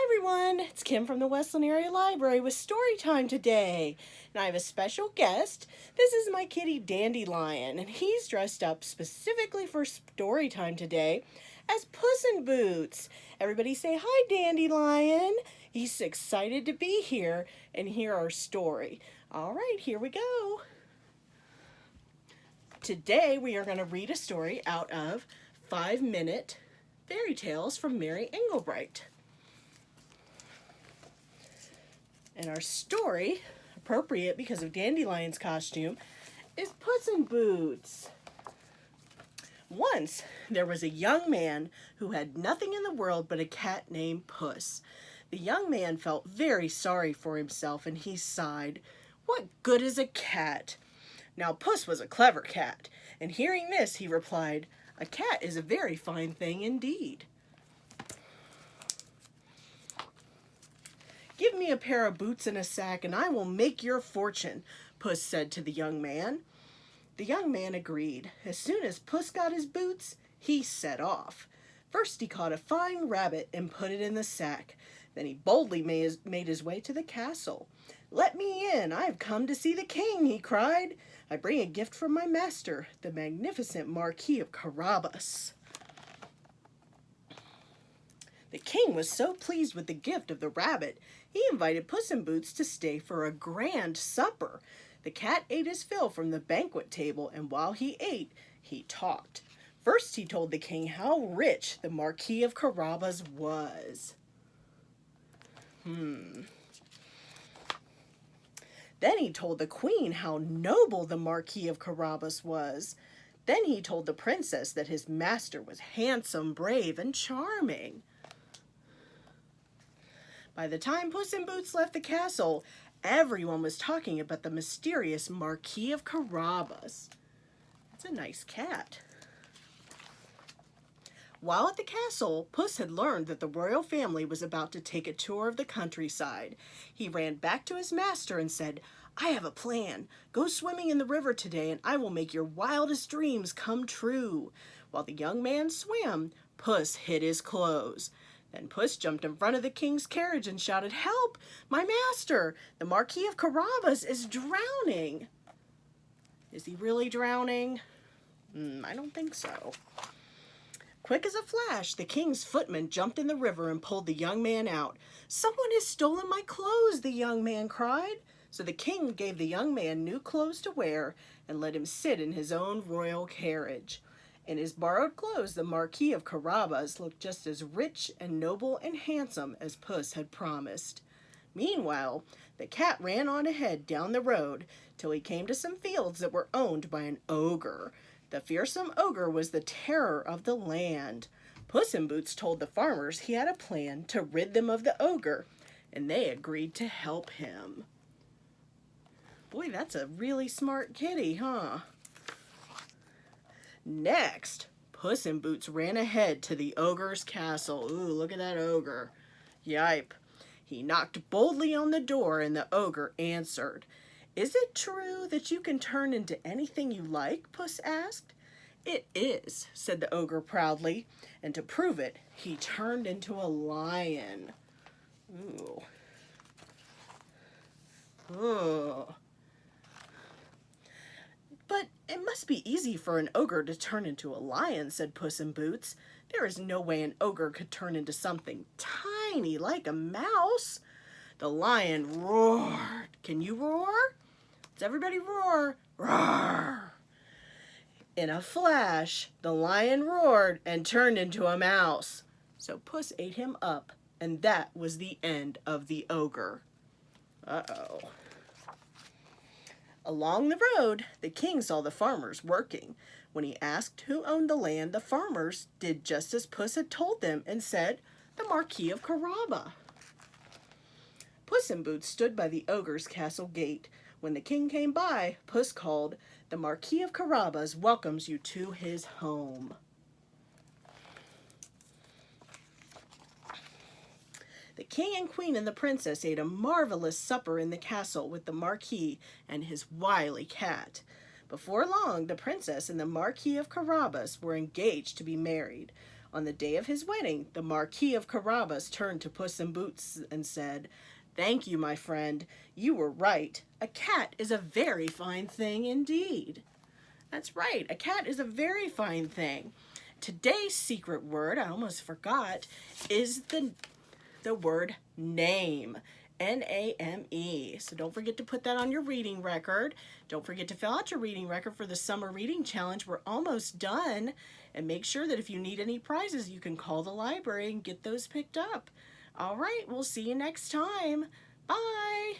everyone, it's Kim from the Westland Area Library with Storytime today. And I have a special guest. This is my kitty Dandelion, and he's dressed up specifically for Storytime today as Puss in Boots. Everybody say hi, Dandelion. He's excited to be here and hear our story. All right, here we go. Today we are going to read a story out of 5-Minute Fairy Tales from Mary Engelbreit. And our story, appropriate because of Dandelion's costume, is Puss in Boots. Once, there was a young man who had nothing in the world but a cat named Puss. The young man felt very sorry for himself, and he sighed, "What good is a cat?" Now, Puss was a clever cat, and hearing this, he replied, "A cat is a very fine thing indeed." "Give me a pair of boots and a sack, and I will make your fortune," Puss said to the young man. The young man agreed. As soon as Puss got his boots, he set off. First he caught a fine rabbit and put it in the sack. Then he boldly made his way to the castle. "Let me in, I have come to see the king," he cried. "I bring a gift from my master, the magnificent Marquis of Carabas." The king was so pleased with the gift of the rabbit, he invited Puss in Boots to stay for a grand supper. The cat ate his fill from the banquet table, and while he ate, he talked. First he told the king how rich the Marquis of Carabas was. Then he told the queen how noble the Marquis of Carabas was. Then he told the princess that his master was handsome, brave, and charming. By the time Puss in Boots left the castle, everyone was talking about the mysterious Marquis of Carabas. It's a nice cat. While at the castle, Puss had learned that the royal family was about to take a tour of the countryside. He ran back to his master and said, "I have a plan. Go swimming in the river today, and I will make your wildest dreams come true." While the young man swam, Puss hid his clothes. Then Puss jumped in front of the king's carriage and shouted, "Help! My master! The Marquis of Carabas is drowning!" Is he really drowning? I don't think so. Quick as a flash, the king's footman jumped in the river and pulled the young man out. "Someone has stolen my clothes," the young man cried. So the king gave the young man new clothes to wear and let him sit in his own royal carriage. In his borrowed clothes, the Marquis of Carabas looked just as rich and noble and handsome as Puss had promised. Meanwhile, the cat ran on ahead down the road till he came to some fields that were owned by an ogre. The fearsome ogre was the terror of the land. Puss in Boots told the farmers he had a plan to rid them of the ogre, and they agreed to help him. Boy, that's a really smart kitty, huh? Next, Puss in Boots ran ahead to the ogre's castle. Ooh, look at that ogre. Yipe. He knocked boldly on the door, and the ogre answered. "Is it true that you can turn into anything you like?" Puss asked. "It is," said the ogre proudly, and to prove it, he turned into a lion. Ooh. Ugh. "But it must be easy for an ogre to turn into a lion," said Puss in Boots. "There is no way an ogre could turn into something tiny like a mouse." The lion roared. Can you roar? Does everybody roar? Roar! In a flash, the lion roared and turned into a mouse. So Puss ate him up, and that was the end of the ogre. Uh-oh. Along the road, the king saw the farmers working. When he asked who owned the land, the farmers did just as Puss had told them and said, "The Marquis of Carabas." Puss in Boots stood by the ogre's castle gate. When the king came by, Puss called, "The Marquis of Carabas welcomes you to his home." The king and queen and the princess ate a marvelous supper in the castle with the Marquis and his wily cat. Before long, the princess and the Marquis of Carabas were engaged to be married. On the day of his wedding, the Marquis of Carabas turned to Puss in Boots and said, "Thank you, my friend. You were right. A cat is a very fine thing indeed." That's right. A cat is a very fine thing. Today's secret word, I almost forgot, is the word name. Name. So don't forget to put that on your reading record. Don't forget to fill out your reading record for the summer reading challenge. We're almost done. And make sure that if you need any prizes, you can call the library and get those picked up. All right, we'll see you next time. Bye.